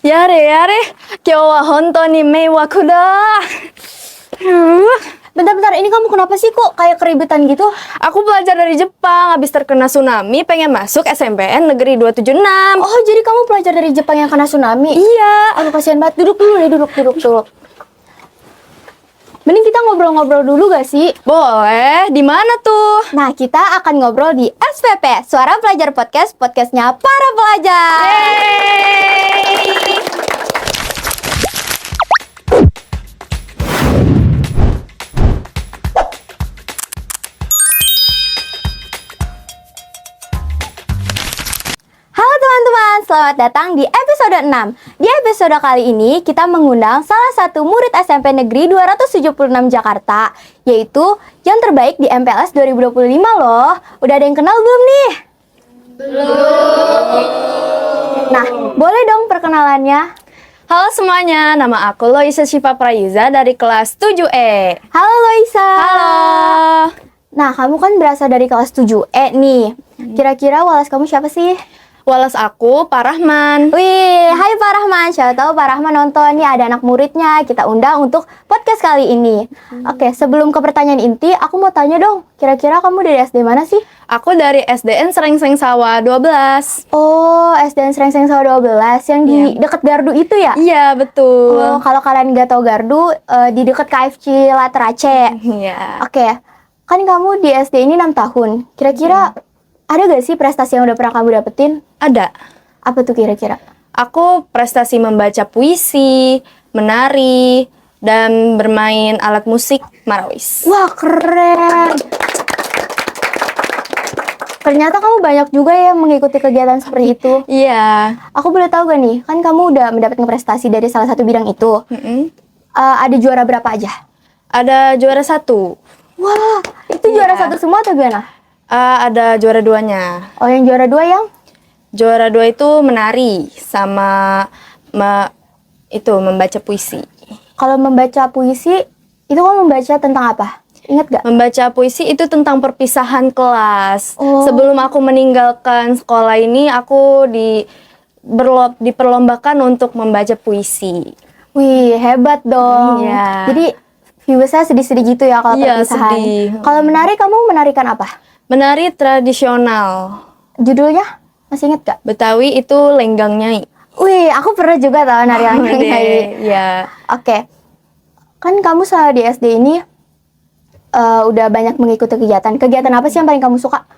Yare, kyou wa hontou ni meiwaku da. Bentar-bentar, ini kamu kenapa sih kok kayak keribetan gitu? Aku belajar dari Jepang, habis terkena tsunami, pengen masuk SMPN Negeri 276. Oh, jadi kamu pelajar dari Jepang yang kena tsunami? Iya. Aduh, kasihan banget. Duduk dulu deh, duduk. Mending kita ngobrol-ngobrol dulu gak sih? Boleh, di mana tuh? Nah, kita akan ngobrol di SPP, Suara Pelajar Podcast, podcastnya para pelajar. Yeay. Halo teman-teman, selamat datang di episode 6. Di episode kali ini kita mengundang salah satu murid SMP Negeri 276 Jakarta, yaitu yang terbaik di MPLS 2025 loh. Udah ada yang kenal belum nih? Belum. Nah, boleh dong perkenalannya? Halo semuanya, nama aku Loisa Syifa Prayuza dari kelas 7E. Halo Loisa. Halo. Nah, kamu kan berasal dari kelas 7E nih. Kira-kira walas kamu siapa sih? Walas aku, Pak Rahman. Wih, hai Pak Rahman. Siapa tahu Pak Rahman nonton nih, ada anak muridnya. Kita undang untuk podcast kali ini. Oke, sebelum ke pertanyaan inti, aku mau tanya dong. Kira-kira kamu dari SD mana sih? Aku dari SDN Serengseng Sawah 12. Oh, SDN Serengseng Sawah 12 yang di dekat Gardu itu ya? Iya, betul. Oh, kalau kalian nggak tahu Gardu, di dekat KFC Laterace. Iya. Oke, kan kamu di SD ini 6 tahun. Kira-kira ada gak sih prestasi yang udah pernah kamu dapetin? Ada. Apa tuh kira-kira? Aku prestasi membaca puisi, menari, dan bermain alat musik marawis. Wah, keren! Ternyata kamu banyak juga ya mengikuti kegiatan seperti itu. Iya. Aku boleh tahu gak nih, kan kamu udah mendapatkan prestasi dari salah satu bidang itu. Ada juara berapa aja? Ada juara 1. Wah, itu juara 1 semua atau gimana? Ada juara 2-nya. Oh, yang juara 2 yang? Juara 2 itu menari sama membaca puisi. Kalau membaca puisi, itu kamu membaca tentang apa? Ingat gak? Membaca puisi itu tentang perpisahan kelas. Oh. Sebelum aku meninggalkan sekolah ini, aku diperlombakan untuk membaca puisi. Wih, hebat dong. Iya. Jadi, viewersnya sedih-sedih gitu ya kalau Iya, perpisahan. sedih. Kalau menari, kamu menarikan apa? Menari tradisional. Judulnya? Masih inget gak? Betawi itu Lenggang Nyai. Wih, aku pernah juga tahu nari Lenggang Nyai. Iya. Oke. Kan kamu selama di SD ini udah banyak mengikuti kegiatan. Kegiatan apa sih yang paling kamu suka?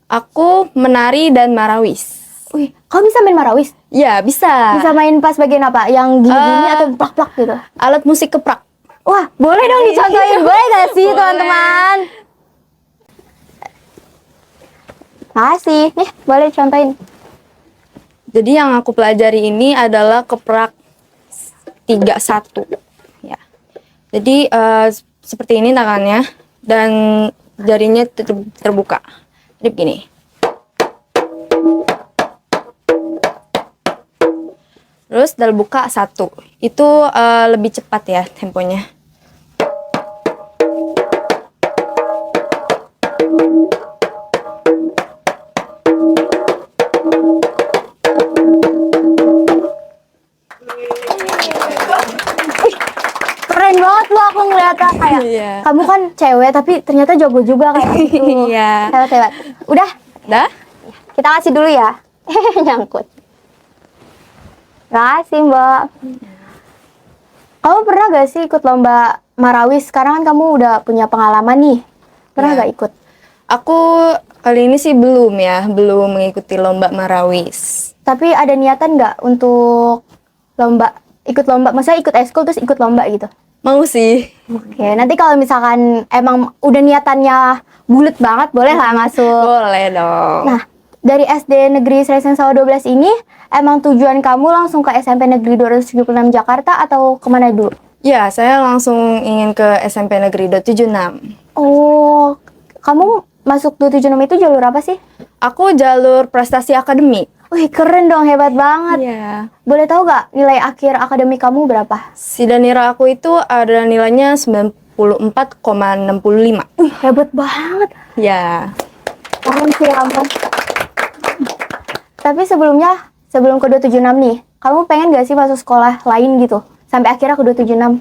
Aku menari dan marawis. Wih, kamu bisa main marawis? Ya, bisa. Bisa main pas bagian apa? Yang gini-gini atau plak-plak gitu? Alat musik keprak. Wah, boleh dong dicontohin. Boleh gak sih, Boleh. teman-teman? Makasih. Nih, boleh contohin. Jadi yang aku pelajari ini adalah keprak 31. Ya. Jadi seperti ini tangannya dan jarinya terbuka. Jadi begini. Terus dalam buka 1. Itu lebih cepat ya temponya. Keren banget loh aku ngeliatnya kayak Iya. kamu kan cewek tapi ternyata jago juga kayak gitu. Iya. Hebat-hebat. Udah, Dah? kita kasih dulu ya. Nyangkut. Makasih, Mbak. Kamu pernah gak sih ikut lomba marawis? Sekarang kan kamu udah punya pengalaman nih. Pernah Iya. gak ikut? Aku kali ini sih belum mengikuti lomba marawis. Tapi ada niatan gak untuk ikut lomba? Maksudnya ikut eskul terus ikut lomba gitu? Mau sih. Oke, nanti kalau misalkan emang udah niatannya bulet banget, boleh lah masuk. Boleh dong. Nah, dari SD Negeri Serengseng Sawah 12 ini, emang tujuan kamu langsung ke SMP Negeri 276 Jakarta atau kemana dulu? Ya, saya langsung ingin ke SMP Negeri 276. Oh, kamu masuk 276 itu jalur apa sih? Aku jalur prestasi akademik. Wih, keren dong, hebat banget. Iya. Boleh tahu gak nilai akhir akademik kamu berapa? Sidanira aku itu ada nilainya 94,65. Wih, hebat banget. Ya. Keren sih, ya ampun. Tapi sebelum ke 276 nih, kamu pengen gak sih masuk sekolah lain gitu? Sampai akhirnya ke 276.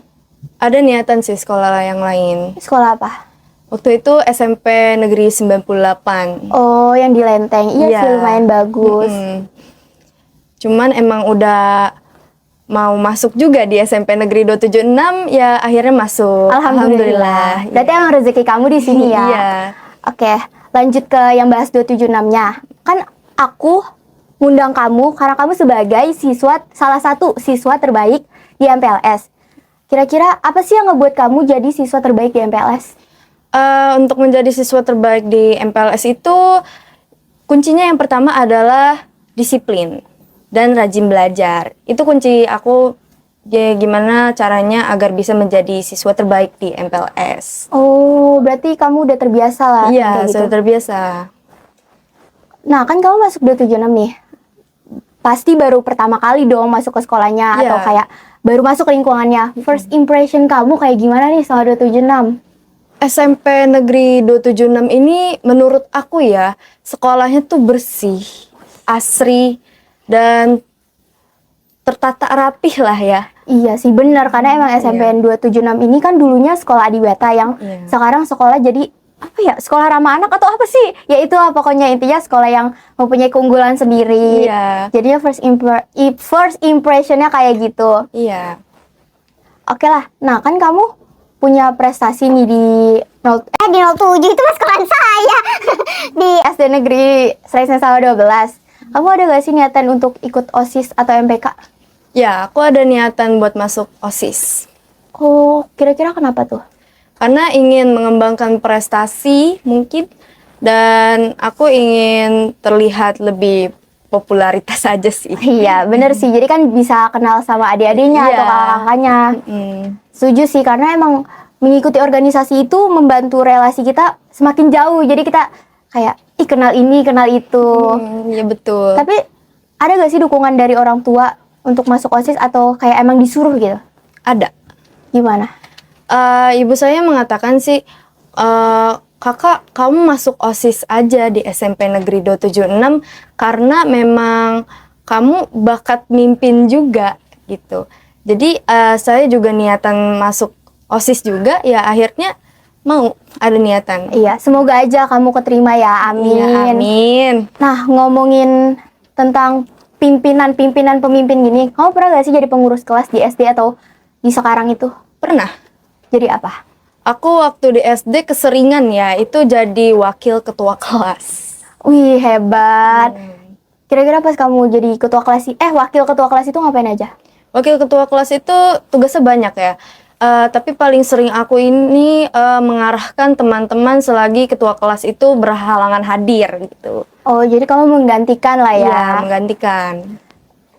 Ada niatan sih sekolah yang lain. Sekolah apa? Waktu itu SMP Negeri 98. Oh, yang di Lenteng. Iya Iya. sih, lumayan bagus. Cuman emang udah mau masuk juga di SMP Negeri 276, ya akhirnya masuk. Alhamdulillah. Berarti emang rezeki kamu di sini ya. Iya. Oke, lanjut ke yang bahas 276-nya. Kan aku ngundang kamu karena kamu sebagai salah satu siswa terbaik di MPLS. Kira-kira apa sih yang ngebuat kamu jadi siswa terbaik di MPLS? Untuk menjadi siswa terbaik di MPLS itu kuncinya yang pertama adalah disiplin dan rajin belajar. Itu kunci aku, ya gimana caranya agar bisa menjadi siswa terbaik di MPLS. Oh, berarti kamu udah terbiasa lah Iya, kayak gitu. sudah terbiasa. Nah, kan kamu masuk 276 nih. Pasti baru pertama kali dong masuk ke sekolahnya Iya. atau kayak baru masuk ke lingkungannya. First impression kamu kayak gimana nih sama 276? SMP Negeri 276 ini menurut aku ya, sekolahnya tuh bersih, asri, dan tertata rapih lah ya. Iya sih benar, karena emang SMPN 276 ini kan dulunya sekolah adiwata yang Iya. sekarang sekolah jadi apa ya, sekolah ramah anak atau apa sih? Ya itu lah pokoknya, intinya sekolah yang mempunyai keunggulan sendiri. Iya. Jadinya first impressionnya kayak gitu. Iya. Oke lah, nah kan kamu punya prestasi nih di di 07 itu mah sekolahan saya. Di SD Negeri Seraing Sesawa 12. Kamu ada gak sih niatan untuk ikut OSIS atau MPK? Ya, aku ada niatan buat masuk OSIS. Oh, kira-kira kenapa tuh? Karena ingin mengembangkan prestasi mungkin, dan aku ingin terlihat lebih popularitas aja sih. Iya, bener sih. Jadi kan bisa kenal sama adik-adiknya Iya. atau kakak-kakaknya. Mm. Setuju sih, karena emang mengikuti organisasi itu membantu relasi kita semakin jauh. Jadi kita kayak, ih kenal ini, kenal itu. Ya betul. Tapi ada gak sih dukungan dari orang tua untuk masuk OSIS atau kayak emang disuruh gitu? Ada. Gimana? Ibu saya mengatakan sih, kakak kamu masuk OSIS aja di SMP Negeri 276 karena memang kamu bakat mimpin juga gitu. Jadi saya juga niatan masuk OSIS juga, ya akhirnya mau ada niatan. Iya, semoga aja kamu keterima ya, amin. Iya, amin. Nah, ngomongin tentang pimpinan pemimpin gini, kamu pernah gak sih jadi pengurus kelas di SD atau di sekarang itu? Pernah. Jadi apa? Aku waktu di SD keseringan ya, itu jadi wakil ketua kelas. Wih, hebat. Kira-kira pas kamu jadi ketua kelas, wakil ketua kelas itu ngapain aja? Wakil ketua kelas itu tugasnya banyak ya. Tapi paling sering aku ini mengarahkan teman-teman selagi ketua kelas itu berhalangan hadir gitu. Oh, jadi kamu menggantikan lah ya? Iya, menggantikan.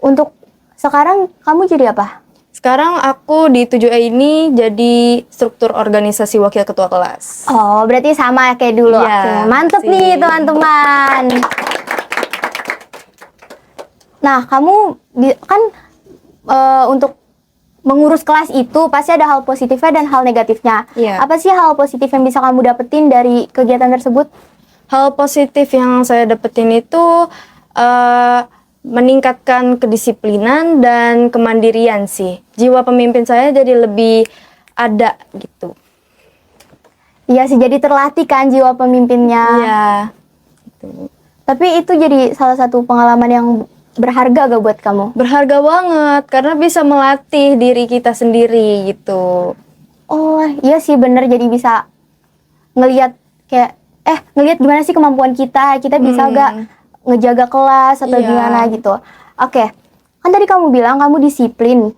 Untuk sekarang kamu jadi apa? Sekarang aku di 7A ini jadi struktur organisasi wakil ketua kelas. Oh, berarti sama kayak dulu. Iya, Oke, mantep makasih. nih teman-teman. Nah, kamu kan untuk mengurus kelas itu pasti ada hal positifnya dan hal negatifnya. Iya. Apa sih hal positif yang bisa kamu dapetin dari kegiatan tersebut? Hal positif yang saya dapetin itu meningkatkan kedisiplinan dan kemandirian sih. Jiwa pemimpin saya jadi lebih ada gitu. Iya sih, jadi terlatih kan jiwa pemimpinnya. Iya. Gitu. Tapi itu jadi salah satu pengalaman yang berharga gak buat kamu? Berharga banget karena bisa melatih diri kita sendiri gitu. Oh iya sih bener, jadi bisa ngelihat kayak ngelihat gimana sih kemampuan kita bisa gak ngejaga kelas atau Iya. gimana gitu. Oke, kan tadi kamu bilang kamu disiplin,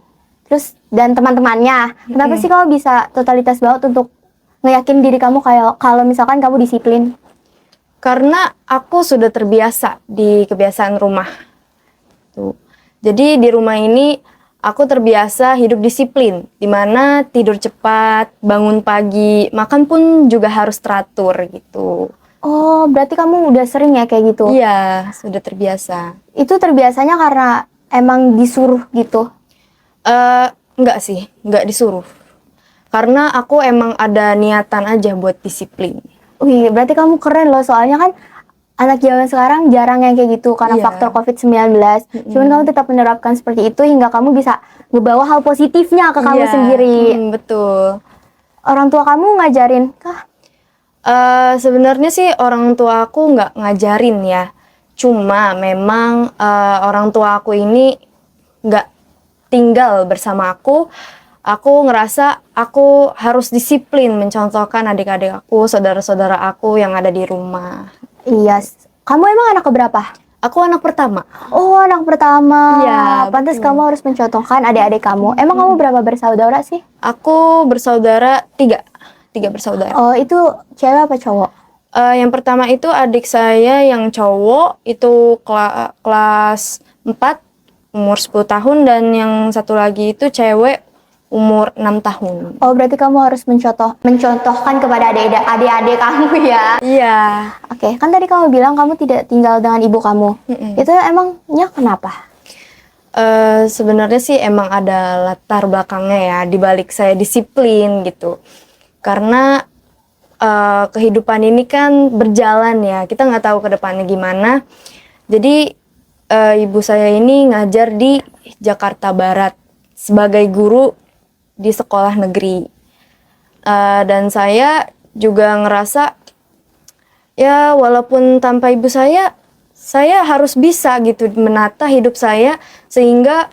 terus dan teman-temannya. Kenapa sih kamu bisa totalitas banget untuk ngeyakin diri kamu kayak kalau misalkan kamu disiplin? Karena aku sudah terbiasa di kebiasaan rumah. Tuh. Jadi di rumah ini aku terbiasa hidup disiplin, di mana tidur cepat, bangun pagi, makan pun juga harus teratur gitu. Oh, berarti kamu udah sering ya kayak gitu? Iya, sudah terbiasa. Itu terbiasanya karena emang disuruh gitu? Enggak sih, enggak disuruh. Karena aku emang ada niatan aja buat disiplin. Wih, berarti kamu keren loh, soalnya kan anak zaman sekarang jarang yang kayak gitu karena Iya. faktor COVID-19. Cuman kamu tetap menerapkan seperti itu hingga kamu bisa ngebawa hal positifnya ke kamu Iya, sendiri. betul. Orang tua kamu ngajarin kah? Sebenarnya sih orang tua aku nggak ngajarin ya. Cuma memang orang tua aku ini nggak tinggal bersama aku. Aku ngerasa aku harus disiplin mencontohkan adik-adik aku, saudara-saudara aku yang ada di rumah. Iya. Kamu emang anak keberapa? Aku anak pertama. Oh, anak pertama. Iya, Pantas betul. kamu harus mencontohkan adik-adik kamu. Emang kamu berapa bersaudara sih? Aku bersaudara tiga bersaudara. Oh, itu cewek apa cowok? Yang pertama itu adik saya yang cowok itu kelas 4 umur 10 tahun dan yang satu lagi itu cewek umur 6 tahun. Oh, berarti kamu harus mencontohkan kepada adik-adik kamu ya. Iya. Oke, kan tadi kamu bilang kamu tidak tinggal dengan ibu kamu. Itu emangnya kenapa? Sebenarnya sih emang ada latar belakangnya ya di balik saya disiplin gitu. Karena kehidupan ini kan berjalan ya, kita nggak tahu ke depannya gimana. Jadi ibu saya ini ngajar di Jakarta Barat sebagai guru di sekolah negeri. Dan saya juga ngerasa ya walaupun tanpa ibu saya harus bisa gitu menata hidup saya sehingga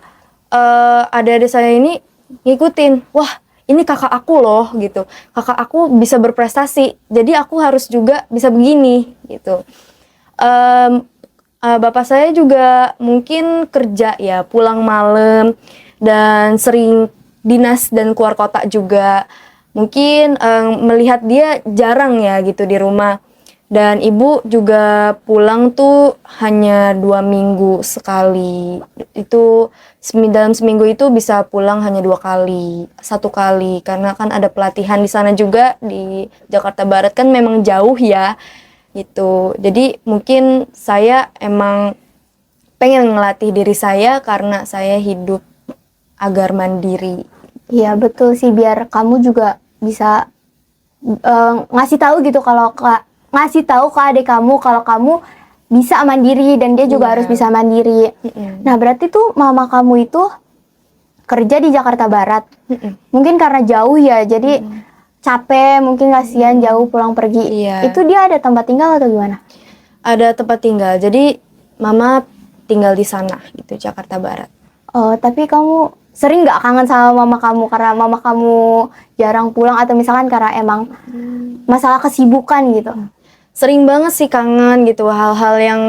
adik-adik saya ini ngikutin, wah ini kakak aku loh gitu, kakak aku bisa berprestasi, jadi aku harus juga bisa begini gitu. Bapak saya juga mungkin kerja ya, pulang malam dan sering dinas dan keluar kota juga. Mungkin melihat dia jarang ya gitu di rumah. Dan ibu juga pulang tuh hanya 2 minggu sekali. Itu dalam seminggu itu bisa pulang hanya 2 kali, 1 kali. Karena kan ada pelatihan di sana juga di Jakarta Barat kan memang jauh ya gitu. Jadi mungkin saya emang pengen ngelatih diri saya karena saya hidup agar mandiri. Iya, betul sih, biar kamu juga bisa ngasih tahu gitu ngasih tahu ke adik kamu kalau kamu bisa mandiri dan dia juga harus bisa mandiri. Nah, berarti tuh mama kamu itu kerja di Jakarta Barat. Mungkin karena jauh ya, jadi capek, mungkin kasihan jauh pulang pergi. Iya. Itu dia ada tempat tinggal atau gimana? Ada tempat tinggal, jadi mama tinggal di sana gitu, Jakarta Barat. Oh, tapi kamu sering nggak kangen sama mama kamu karena mama kamu jarang pulang atau misalkan karena emang masalah kesibukan gitu? Sering banget sih kangen gitu, hal-hal yang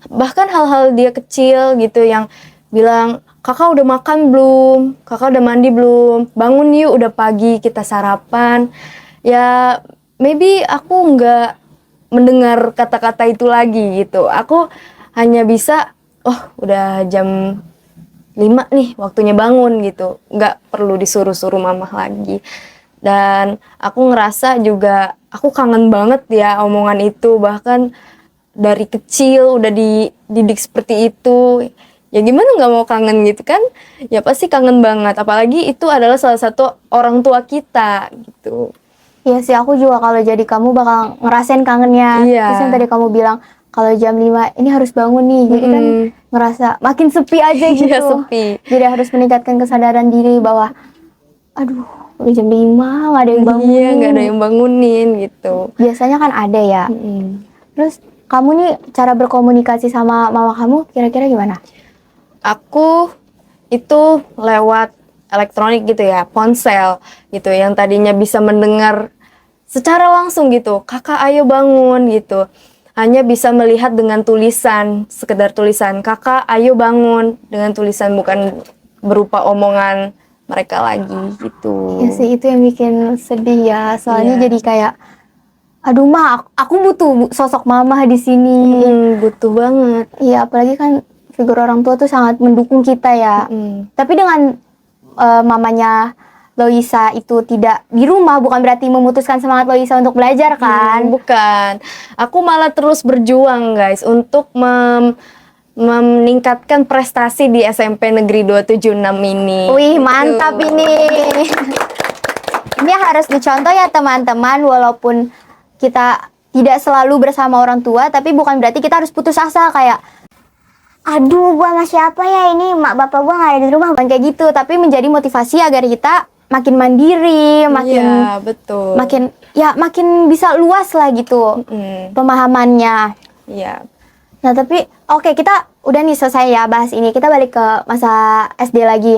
bahkan hal-hal dia kecil gitu yang bilang, kakak udah makan belum? Kakak udah mandi belum? Bangun yuk, udah pagi, kita sarapan. Ya maybe aku nggak mendengar kata-kata itu lagi gitu. Aku hanya bisa, oh udah jam 5 nih waktunya bangun gitu. Nggak perlu disuruh-suruh mamah lagi. Dan aku ngerasa juga aku kangen banget ya omongan itu, bahkan dari kecil udah dididik seperti itu. Ya gimana nggak mau kangen gitu kan? Ya pasti kangen banget, apalagi itu adalah salah satu orang tua kita gitu. Iya sih, aku juga kalau jadi kamu bakal ngerasain kangennya. Iya. Terus yang tadi kamu bilang kalau jam 5 ini harus bangun nih. Jadi kan ngerasa makin sepi aja gitu. Iya, sepi. Jadi harus meningkatkan kesadaran diri bahwa aduh, udah jam 5 nggak ada yang bangun. Iya, nggak ada yang bangunin gitu. Biasanya kan ada ya. Terus kamu nih cara berkomunikasi sama mama kamu kira-kira gimana? Aku itu lewat elektronik gitu ya, ponsel gitu, yang tadinya bisa mendengar secara langsung gitu, kakak ayo bangun gitu. Hanya bisa melihat dengan tulisan, sekedar tulisan, kakak ayo bangun, dengan tulisan, bukan berupa omongan mereka lagi gitu. Ya sih, itu yang bikin sedih ya. Soalnya Iya. jadi kayak aduh mah, aku butuh sosok mama di sini. Butuh banget. Iya, apalagi kan figur orang tua tuh sangat mendukung kita ya. Tapi dengan mamanya Loisa itu tidak di rumah, bukan berarti memutuskan semangat Loisa untuk belajar kan? Bukan. Aku malah terus berjuang guys untuk meningkatkan prestasi di SMP Negeri 276 ini. Wih, mantap ini. Ini harus dicontoh ya teman-teman, walaupun kita tidak selalu bersama orang tua, tapi bukan berarti kita harus putus asa kayak aduh gua sama siapa ya ini, mak bapak gua nggak ada di rumah, bukan kayak gitu, tapi menjadi motivasi agar kita makin mandiri, makin Iya, betul. makin bisa luas lah gitu pemahamannya. Iya. Nah tapi oke, kita udah nih selesai ya bahas ini, kita balik ke masa SD lagi.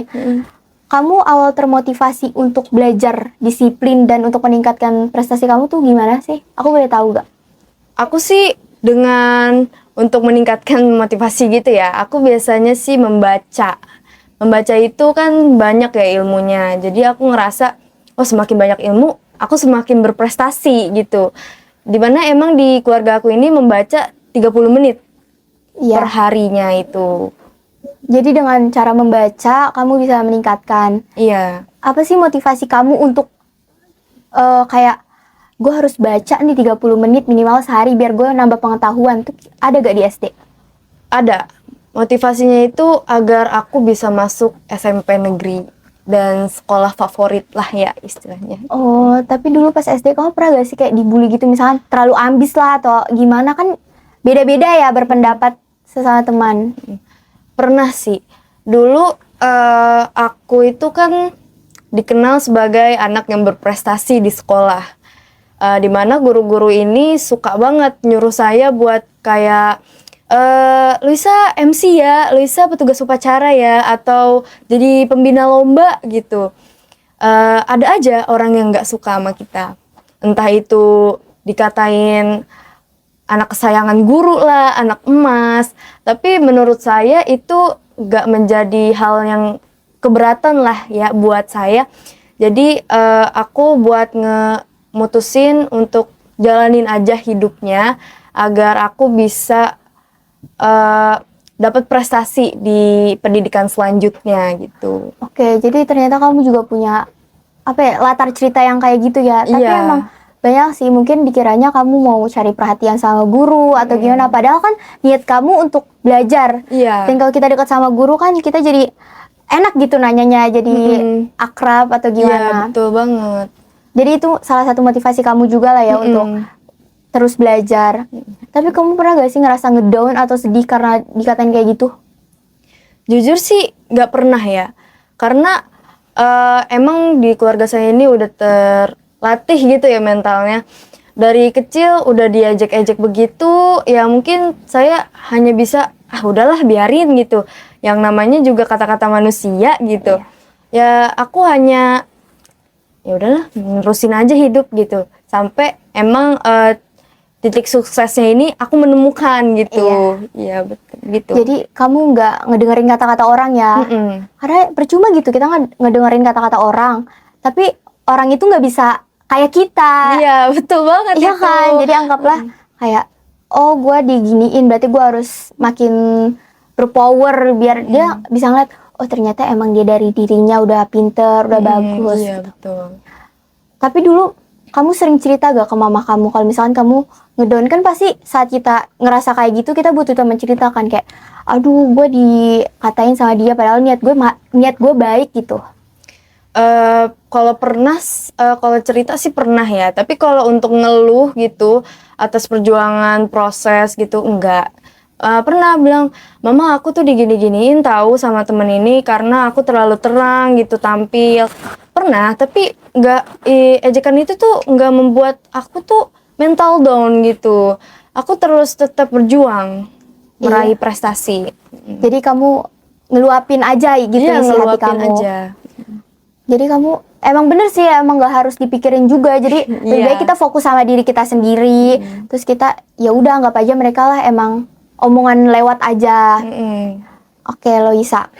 Kamu awal termotivasi untuk belajar disiplin dan untuk meningkatkan prestasi kamu tuh gimana sih? Aku boleh tahu gak? Aku sih dengan untuk meningkatkan motivasi gitu ya, aku biasanya sih membaca. Membaca itu kan banyak ya ilmunya. Jadi aku ngerasa, oh semakin banyak ilmu, aku semakin berprestasi gitu. Dimana emang di keluarga aku ini membaca 30 menit per harinya itu. Jadi dengan cara membaca, kamu bisa meningkatkan. Iya. Apa sih motivasi kamu untuk kayak gue harus baca nih 30 menit minimal sehari biar gue nambah pengetahuan tuh ada gak di SD? Ada. Motivasinya itu agar aku bisa masuk SMP negeri dan sekolah favorit lah ya istilahnya. Oh, tapi dulu pas SD kamu pernah gak sih kayak dibully gitu, misalkan terlalu ambis lah atau gimana, kan beda-beda ya berpendapat sesama teman. Pernah sih. Dulu aku itu kan dikenal sebagai anak yang berprestasi di sekolah. Dimana guru-guru ini suka banget nyuruh saya buat kayak Luisa MC ya, Luisa petugas upacara ya, atau jadi pembina lomba gitu. Ada aja orang yang nggak suka sama kita. Entah itu dikatain anak kesayangan guru lah, anak emas. Tapi menurut saya itu nggak menjadi hal yang keberatan lah ya buat saya. Jadi aku buat mutusin untuk jalanin aja hidupnya agar aku bisa dapat prestasi di pendidikan selanjutnya gitu. Oke, jadi ternyata kamu juga punya apa ya, latar cerita yang kayak gitu ya. Tapi Iya. emang banyak sih, mungkin dikiranya kamu mau cari perhatian sama guru atau gimana, padahal kan niat kamu untuk belajar. Iya. Dan kalau kita dekat sama guru kan kita jadi enak gitu nanyanya, jadi akrab atau Iya, gimana. betul banget. Jadi itu salah satu motivasi kamu juga lah ya untuk terus belajar. Tapi kamu pernah gak sih ngerasa ngedown atau sedih karena dikatain kayak gitu? Jujur sih nggak pernah ya, karena emang di keluarga saya ini udah terlatih gitu ya mentalnya. Dari kecil udah diajak-ajak begitu, ya mungkin saya hanya bisa udahlah biarin gitu. Yang namanya juga kata-kata manusia gitu. Ya aku hanya ya udahlah nerusin aja hidup gitu. Sampai emang titik suksesnya ini aku menemukan gitu. Iya betul gitu. Jadi kamu nggak ngedengerin kata-kata orang ya? Karena percuma gitu kita ngedengerin kata-kata orang, tapi orang itu nggak bisa kayak kita. Iya betul banget. Iya itu. kan? Jadi anggaplah kayak oh gue diginiin berarti gue harus makin berpower biar dia bisa ngeliat oh ternyata emang dia dari dirinya udah pinter, udah bagus. Iya betul. Tapi dulu kamu sering cerita gak ke mama kamu kalau misalkan kamu ngedown? Kan pasti saat kita ngerasa kayak gitu kita butuh teman ceritakan kayak aduh gue dikatain sama dia padahal niat gue baik gitu. Kalau pernah, kalau cerita sih pernah ya. Tapi kalau untuk ngeluh gitu atas perjuangan proses gitu enggak. Pernah bilang, mama aku tuh digini-giniin tahu sama temen ini karena aku terlalu terang gitu tampil. Pernah, tapi enggak, ejekan itu tuh enggak membuat aku tuh mental down gitu. Aku terus tetap berjuang meraih prestasi. Jadi kamu ngeluapin aja gitu Iya, isi hati ngeluapin kamu. aja. Jadi kamu emang bener sih, emang gak harus dipikirin juga. Jadi lebih baik kita fokus sama diri kita sendiri. Terus kita ya udah anggap aja mereka lah emang omongan lewat aja. Oke, Loisa.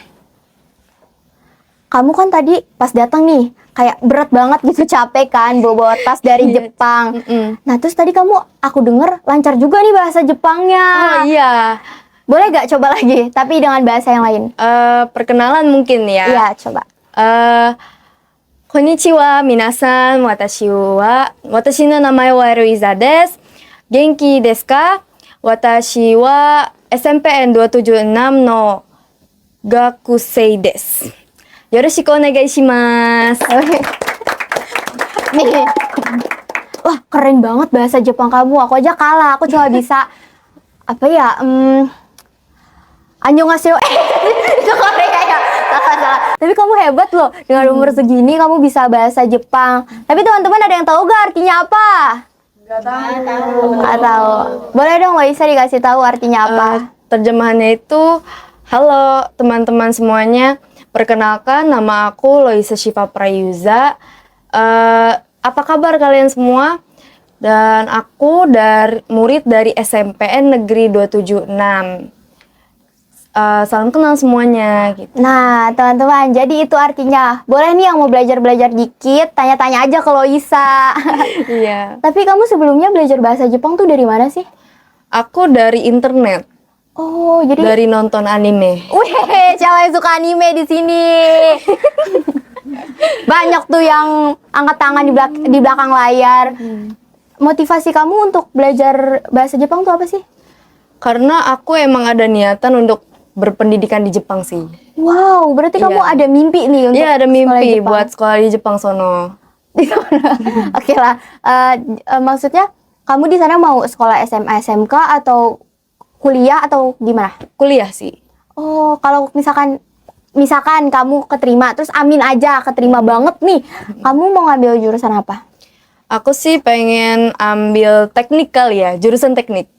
Kamu kan tadi pas datang nih kayak berat banget gitu, capek kan bawa tas dari Jepang. Nah terus tadi aku denger lancar juga nih bahasa Jepangnya. Oh iya. Boleh gak coba lagi tapi dengan bahasa yang lain? Perkenalan mungkin ya. Iya, coba. Konnichiwa minasan, watashi no namae wa Eloisa desu. Genki desu ka? Watashi wa SMPN 276 no gakusei desu. Yoroshiku onegai shimasu. Nih, Wah, keren banget bahasa Jepang kamu. Aku aja kalah. Aku cuma bisa apa ya? Annyeonghaseyo. Itu Korea ya. Salah. Tapi kamu hebat loh. Dengan umur segini kamu bisa bahasa Jepang. Tapi teman-teman ada yang tahu gak artinya apa? Nggak tahu. Boleh dong Loisa dikasih tahu artinya apa? Terjemahannya itu, halo teman-teman semuanya. Perkenalkan, nama aku Loisa Syifa Prayuza. Apa kabar kalian semua? Dan aku murid dari SMPN Negeri 276. Salam kenal semuanya gitu. Nah, teman-teman, jadi itu artinya. Boleh nih yang mau belajar-belajar dikit, tanya-tanya aja ke Loisa. Iya. Tapi kamu sebelumnya belajar bahasa Jepang tuh dari mana sih? Aku dari internet, Oh, jadi dari nonton anime. wih, siapa yang suka anime di sini? Banyak tuh yang angkat tangan di belakang layar. Motivasi kamu untuk belajar bahasa Jepang tuh apa sih? Karena aku emang ada niatan untuk berpendidikan di Jepang sih. Wow, berarti kamu Iya. ada mimpi nih untuk Iya, ada sekolah mimpi Jepang. buat sekolah di Jepang sono. Oke lah, maksudnya kamu di sana mau sekolah SMA, SMK atau kuliah atau gimana? Kuliah sih. Oh, kalau misalkan kamu keterima, terus amin aja keterima banget nih, kamu mau ngambil jurusan apa? Aku sih pengen ambil teknik kali ya, jurusan teknik.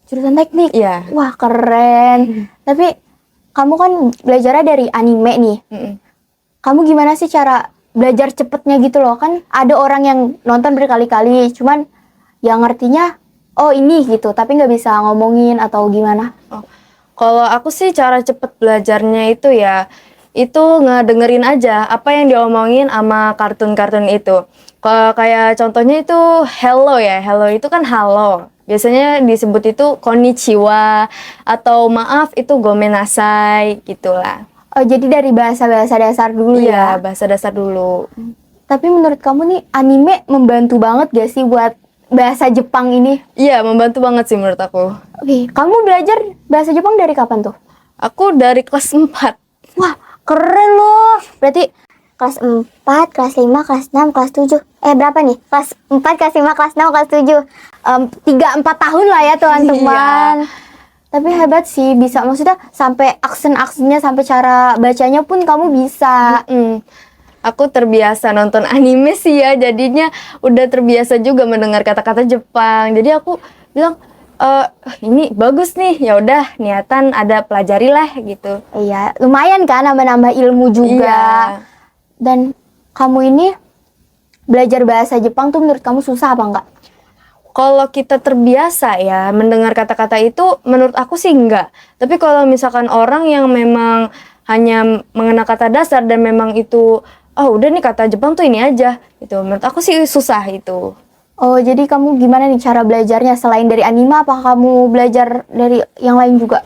Jurusan teknik? Iya. Wah, keren. Tapi kamu kan belajarnya dari anime nih. Mm-mm. Kamu gimana sih cara belajar cepetnya gitu loh? Kan ada orang yang nonton berkali-kali, cuman yang ngertinya, oh ini gitu, tapi nggak bisa ngomongin atau gimana. Oh, kalau aku sih cara cepet belajarnya itu ya, itu ngedengerin aja apa yang diomongin sama kartun-kartun itu. Kalau kayak contohnya itu hello ya, hello itu kan halo. Biasanya disebut itu konnichiwa atau maaf itu gomenasai gitulah. Oh, jadi dari bahasa-bahasa dasar dulu Iya, ya. bahasa dasar dulu. Tapi menurut kamu nih, anime membantu banget gak sih buat bahasa Jepang ini? Iya, membantu banget sih menurut aku. Oke, kamu belajar bahasa Jepang dari kapan tuh? Aku dari kelas 4. Wah, keren loh. Berarti kelas 4, kelas 5, kelas 6, kelas 7. Berapa nih? Kelas 4, kelas 5, kelas 6, kelas 7. 3-4 tahun lah ya teman-teman. Tapi hebat sih, bisa. Maksudnya sampai aksen-aksennya, sampai cara bacanya pun kamu bisa. Aku terbiasa nonton anime sih ya, jadinya udah terbiasa juga mendengar kata-kata Jepang. Jadi aku bilang, ini bagus nih, ya udah niatan ada pelajarilah gitu. Iya, lumayan kan nambah-nambah ilmu juga. Iya. Dan kamu ini belajar bahasa Jepang tuh menurut kamu susah apa enggak? Kalau kita terbiasa ya mendengar kata-kata itu, menurut aku sih enggak. Tapi kalau misalkan orang yang memang hanya mengenal kata dasar dan memang itu, oh udah nih kata Jepang tuh ini aja, gitu. Menurut aku sih susah itu. Oh, jadi kamu gimana nih cara belajarnya selain dari anime? Apakah kamu belajar dari yang lain juga?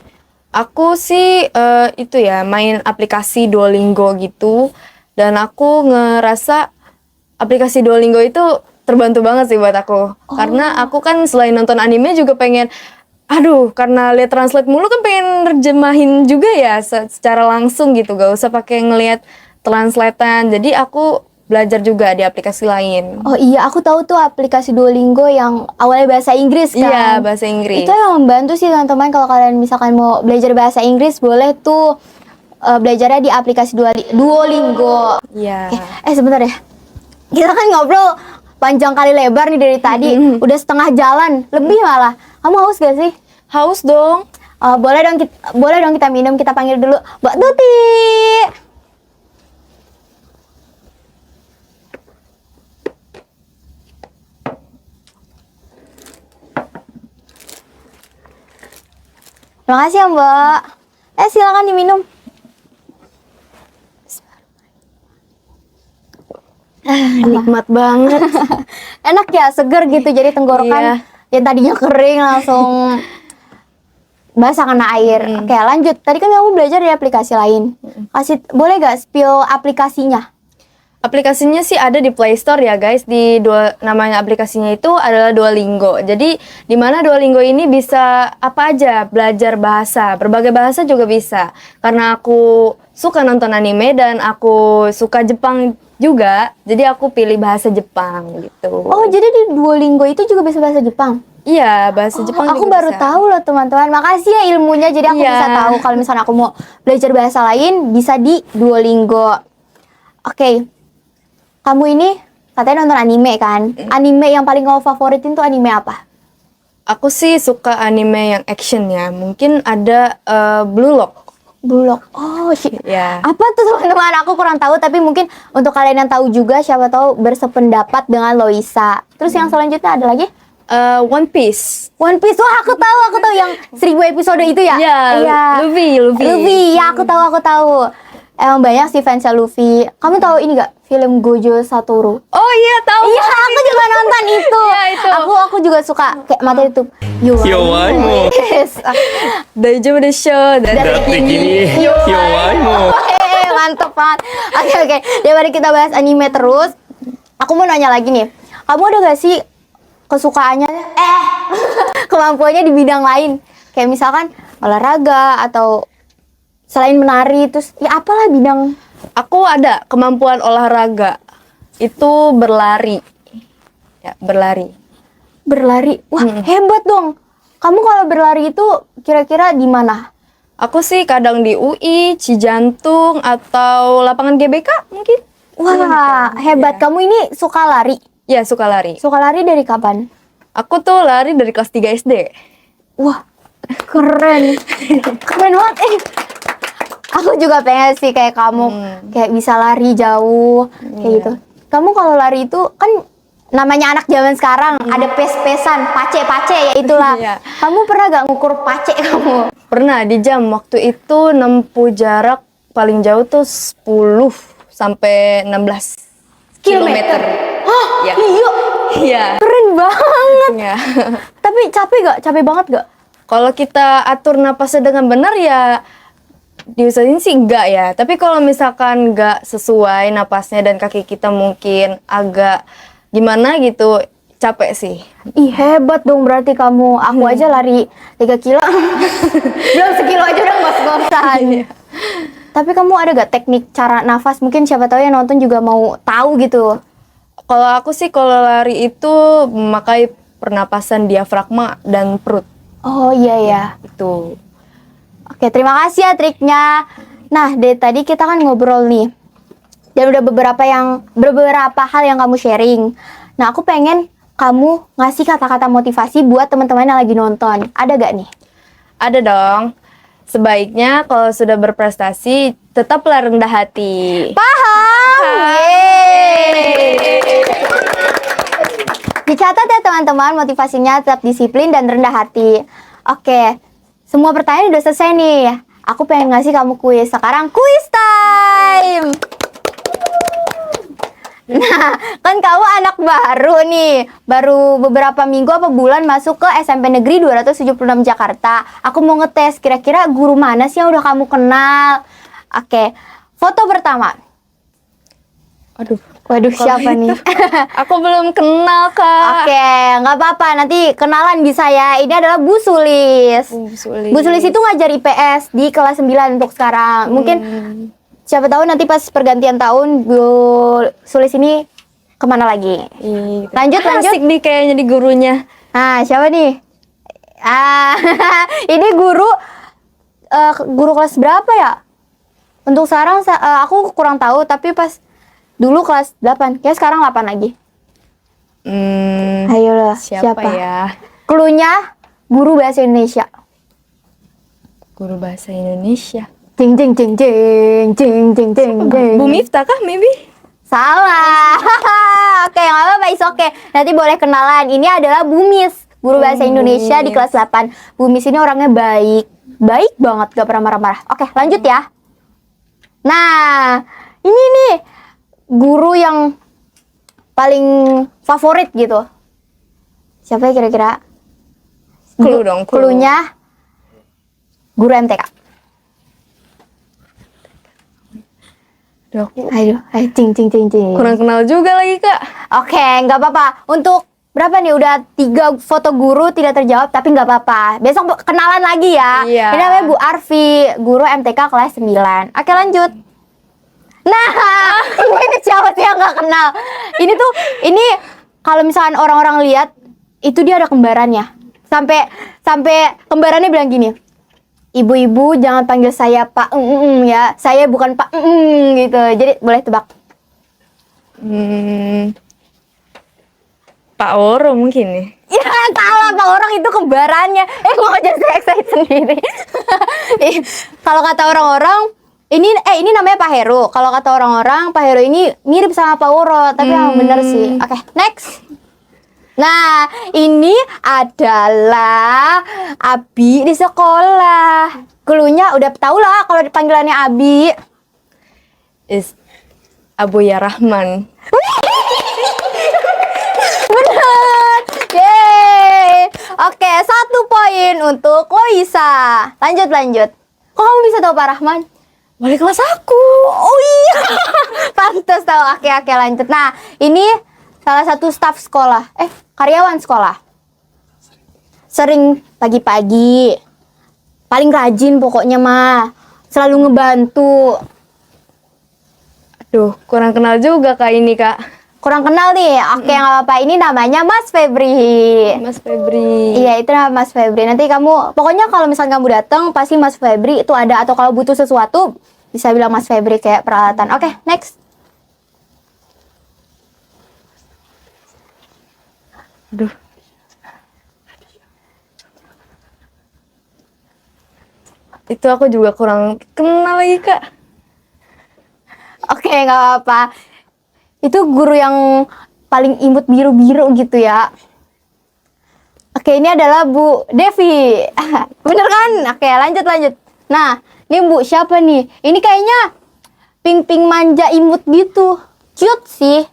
Aku sih itu ya main aplikasi Duolingo gitu, dan aku ngerasa aplikasi Duolingo itu terbantu banget sih buat aku. Karena aku kan selain nonton anime juga pengen, karena lihat translate mulu kan pengen nerjemahin juga ya secara langsung gitu, gak usah pakai ngelihat translatean. Jadi aku belajar juga di aplikasi lain. Oh iya, aku tahu tuh aplikasi Duolingo yang awalnya bahasa Inggris kan. Iya, bahasa Inggris. Itu yang membantu sih teman-teman kalau kalian misalkan mau belajar bahasa Inggris boleh tuh belajarnya di aplikasi Duolingo. Iya. Sebentar ya. Kita kan ngobrol panjang kali lebar nih dari tadi, udah setengah jalan, lebih malah. Kamu haus gak sih? Haus dong. Boleh dong kita minum, kita panggil dulu Mbak Tuti. Terima kasih ya Mbak. Silakan diminum. Nikmat banget. Enak ya, seger gitu, jadi tenggorokan yang tadinya kering langsung basah kena air. Oke, lanjut. Tadi kan kamu belajar di aplikasi lain. Boleh gak spill aplikasinya? Aplikasinya sih ada di Play Store ya guys. Namanya aplikasinya itu adalah Duolingo. Jadi di mana Duolingo ini bisa apa aja, belajar bahasa, berbagai bahasa juga bisa. Karena aku suka nonton anime dan aku suka Jepang juga, jadi aku pilih bahasa Jepang gitu. Oh, jadi di Duolingo itu juga bisa bahasa Jepang? Iya, bahasa Jepang Aku juga baru bisa. tahu loh teman-teman. Makasih ya ilmunya. Jadi aku Iya. bisa tahu kalau misalnya aku mau belajar bahasa lain bisa di Duolingo. Oke. Kamu ini katanya nonton anime kan? Anime yang paling kamu favoritin tuh anime apa? Aku sih suka anime yang action ya. Mungkin ada Blue Lock. Blue Lock. Oh, Ya. apa tuh teman-teman? Aku kurang tahu tapi mungkin untuk kalian yang tahu juga siapa tahu bersependapat dengan Loisa. Terus yang selanjutnya ada lagi? One Piece. One Piece. Wah, aku tahu yang 1000 episode itu ya. Iya, Luffy. Luffy, ya aku tahu. Emang banyak sih fansnya Luffy. Kamu tahu ini gak? Film Gojo Satoru. Oh iya, tahu. Iya, aku juga nonton itu. Iya, itu. Aku juga suka kayak materi itu. Yowaii mo. Yes. Daijoubu desho. Datte kimi yowaii mo. Mantep banget. Oke. Daripada kita bahas anime terus, aku mau nanya lagi nih. Kamu ada gak sih kesukaannya kemampuannya di bidang lain? Kayak misalkan olahraga atau selain menari, terus ya apalah bidang. Aku ada kemampuan olahraga. Itu berlari. Ya, berlari. Berlari. Wah, hebat dong. Kamu kalau berlari itu kira-kira di mana? Aku sih kadang di UI, Cijantung, atau lapangan GBK mungkin. Wah, hebat. Kamu ini suka lari. Ya, suka lari. Suka lari dari kapan? Aku tuh lari dari kelas 3 SD. Wah, keren. Keren banget. Aku juga pengen sih kayak kamu, kayak bisa lari jauh, kayak gitu. Kamu kalau lari itu kan namanya anak zaman sekarang, ada pes-pesan, pace-pace ya itulah. Iya. Kamu pernah gak ngukur pace kamu? Pernah di jam waktu itu nempuh jarak paling jauh tuh 10 sampai 16 kilometer. Hah, Ya. iya. Iya. Keren banget. Ya. Tapi capek gak? Capek banget gak? Kalau kita atur napasnya dengan benar ya diusahain sih enggak ya. Tapi kalau misalkan enggak sesuai napasnya dan kaki kita mungkin agak gimana gitu, capek sih. Ih, hebat dong berarti kamu. Aku aja lari 3 kilo. Belum sekilo aja udah ngos-ngosan. Tapi kamu ada gak teknik cara nafas? Mungkin siapa tahu yang nonton juga mau tahu gitu. Kalau aku sih kalau lari itu memakai pernapasan diafragma dan perut. Oh iya ya. Itu. Oke, terima kasih ya triknya. Nah, dari tadi kita kan ngobrol nih. Dan udah beberapa hal yang kamu sharing. Nah, aku pengen kamu ngasih kata-kata motivasi buat teman-teman yang lagi nonton. Ada gak nih? Ada dong. Sebaiknya kalau sudah berprestasi tetaplah rendah hati. Paham? Yeay. Dicatat ya teman-teman, motivasinya tetap disiplin dan rendah hati. Oke, semua pertanyaan udah selesai nih. Aku pengen ngasih kamu kuis. Sekarang kuis time! Nah, kan kamu anak baru nih. Baru beberapa minggu apa bulan masuk ke SMP Negeri 276 Jakarta. Aku mau ngetes kira-kira guru mana sih yang udah kamu kenal. Oke, foto pertama. Aduh. Waduh, siapa nih? Aku belum kenal, Kak. Oke, nggak apa-apa. Nanti kenalan bisa ya. Ini adalah Bu Sulis. Bu Sulis itu ngajar IPS di kelas 9 untuk sekarang. Mungkin siapa tahu nanti pas pergantian tahun Bu Sulis ini kemana lagi? Lanjut. Asik nih kayaknya di gurunya. Nah, siapa nih? Ini guru kelas berapa ya? Untuk sekarang aku kurang tahu, tapi pas dulu kelas 8, kayak sekarang 8 lagi. Ayolah, Siapa ya? Cluenya guru bahasa Indonesia. Guru bahasa Indonesia. Jeng jeng jeng jeng jeng jeng jeng jeng. Bu Miftah kah maybe? Salah. Oke, nggak apa-apa, is oke. Nanti boleh kenalan. Ini adalah Bu Mis, guru bahasa Indonesia di kelas 8. Bu Mis ini orangnya baik. Baik banget, gak pernah marah-marah. Oke, lanjut ya. Nah, ini nih guru yang paling favorit gitu. Siapa ya kira-kira? Clue dong, clue. Cluenya guru MTK. Duh, aku Ayo, cing. kurang kenal juga lagi, Kak. Oke, nggak apa-apa. Untuk berapa nih? Udah 3 foto guru tidak terjawab, tapi nggak apa-apa. Besok kenalan lagi ya. Iya. Ini namanya Bu Arfi, guru MTK kelas 9. Oke, lanjut. Nah, ini siapa sih yang nggak kenal? Ini kalau misalkan orang-orang lihat, itu dia ada kembarannya. Sampai kembarannya bilang gini, ibu-ibu jangan panggil saya Pak ya, saya bukan Pak gitu. Jadi boleh tebak. Pak Oro mungkin nih. Ya salah, Pak orang itu kembarannya. Kok jadi saya excited sendiri. Kalau kata orang-orang, ini namanya Pak Heru. Kalau kata orang-orang, Pak Heru ini mirip sama Pak Oro, tapi yang bener sih. Oke, next. Nah, ini adalah Abi di sekolah. Klunya udah tau lah kalau panggilannya Abi. Abu Ya Rahman. Bener. Yeay. Oke, 1 poin untuk Loisa. Lanjut. Kok kamu bisa tahu Pak Rahman? Wali kelas aku. Oh iya. Pantes tahu. Oke, lanjut. Nah, ini salah satu staf sekolah. Karyawan sekolah. Sering pagi-pagi. Paling rajin pokoknya mah. Selalu ngebantu. Aduh, kurang kenal juga Kak ini, Kak. Kurang kenal nih. Oke, nggak apa-apa. Ini namanya Mas Febri. Mas Febri. Iya, itu nama Mas Febri. Nanti kamu, pokoknya kalau misalnya kamu datang, pasti Mas Febri itu ada. Atau kalau butuh sesuatu, bisa bilang Mas Febri kayak peralatan. Oke, next. Aduh. Itu aku juga kurang kenal lagi, Kak. Oke, nggak apa-apa. Itu guru yang paling imut biru-biru gitu ya. Oke, ini adalah Bu Devi. Bener kan? Oke, lanjut. Nah, ini Bu siapa nih? Ini kayaknya pink-pink manja imut gitu. Cute sih.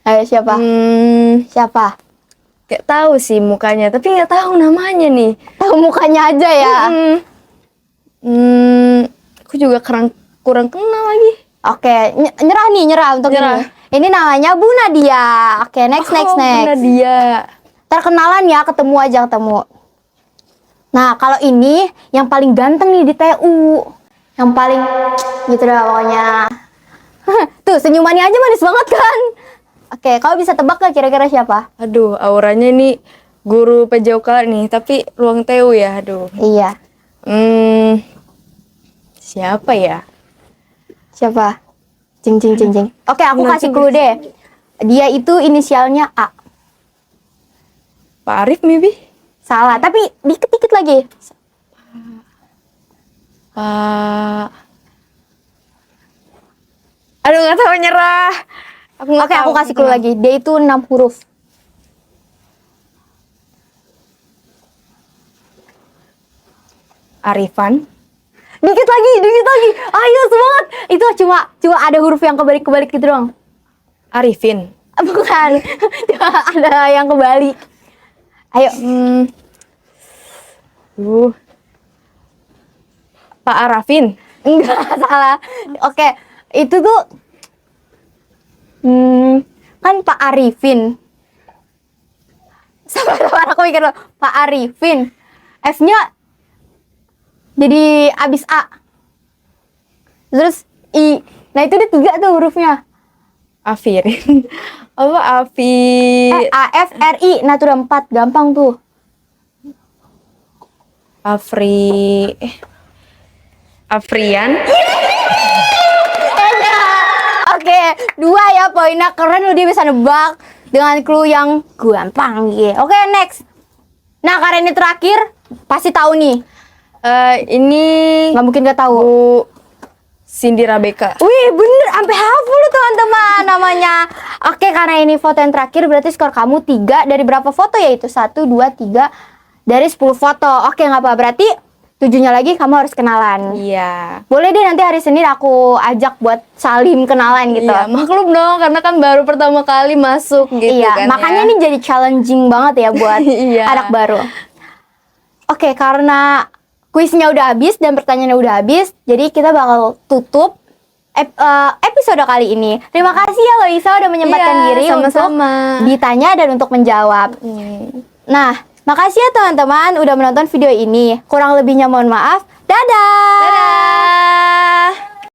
Ayo, siapa? Siapa? Kayak tahu sih mukanya, tapi nggak tahu namanya nih. Tahu mukanya aja ya. Aku juga kurang kenal lagi. Oke, nyerah untuk Nyerah. ini. Ini namanya Bu Nadia. Oke, next. Bener dia. Terkenalan ya, ketemu. Nah, kalau ini yang paling ganteng nih di TU. Yang paling gitu dah pokoknya. Tuh, senyumannya aja manis banget kan? Oke, kau bisa tebak gak kira-kira siapa? Aduh, auranya nih guru PJOK nih, tapi ruang TU ya, aduh. Iya. Siapa ya? Siapa? Cing. Oke, aku Nah, kasih cing. clue deh. Dia itu inisialnya A. Pak Arif maybe? Salah, tapi dikit-dikit lagi. Pak... Aduh, nggak tahu, nyerah. Aku nggak Oke, tahu. aku kasih clue lagi. Dia itu 6 huruf. Arifan. Dikit lagi. Ayo semangat. Itu cuma ada huruf yang kebalik gitu doang. Arifin. Bukan. Cuma ada yang kebalik. Ayo. Pak Arafin. Enggak, salah. Oke, itu tuh kan Pak Arifin. Sabar, aku mikir dulu. Pak Arifin. F-nya jadi abis A. Terus I. Nah, itu dia 3 tuh hurufnya. Afirin. Apa Afi? A, F, R, I. Nah, itu udah 4. Gampang tuh. Afrian. Oke, 2 ya poinnya. Keren lu, dia bisa nebak dengan clue yang gampang gitu. Oke, next. Nah, karena ini terakhir, pasti tahu nih. Ini Nggak mungkin nggak tahu. Bu Cindy Rabeka. Wih, bener, sampai hafal lu teman-teman namanya. Oke, karena ini foto yang terakhir, berarti skor kamu 3 dari berapa foto, yaitu 1, 2, 3 dari 10 foto. Oke, nggak apa, berarti 7-nya lagi kamu harus kenalan. Iya. Boleh deh, nanti hari Senin aku ajak buat salim kenalan gitu. Iya, maklum dong, karena kan baru pertama kali masuk gitu Iya, kan. makanya ya. ini jadi challenging banget ya buat Iya. anak baru. Oke, karena kuisnya udah habis dan pertanyaannya udah habis. Jadi kita bakal tutup episode kali ini. Terima kasih ya Loisa udah menyempatkan Iya, diri sama-sama. untuk ditanya dan untuk menjawab. Nah, makasih ya teman-teman udah menonton video ini. Kurang lebihnya mohon maaf. Dadah! Dadah!